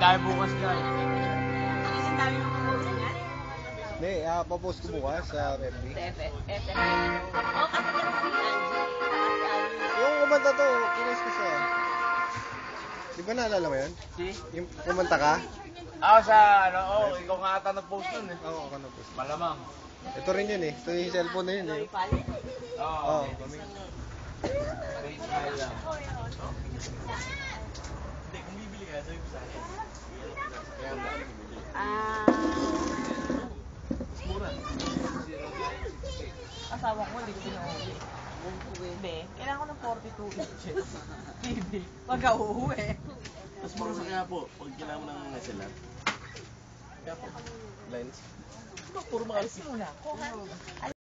tayo bukas guys. Hindi, papost ko bukas sa FB. Yung kumanta to, kinis ko siya. Di ba naalala mo yun? Si? Yung kumanta ka? Sa ikaw nga ata nag-post nun eh. Oo, ako nag-post. Malamang. Ito rin yun eh. Ito yung cellphone na yun eh. Oo. Face smile lang. Hindi, kung bibili ka, sabi ko sa akin. Mura. Asawa ko, hindi ko pinauwi. Hindi, kailangan ko ng 42 inches. TV. Pagka uuwi. Mas mura sa kaya po, pag kailangan mo ng SLR. Kaya po, lens. Puro mga Alis muna. Kuhan.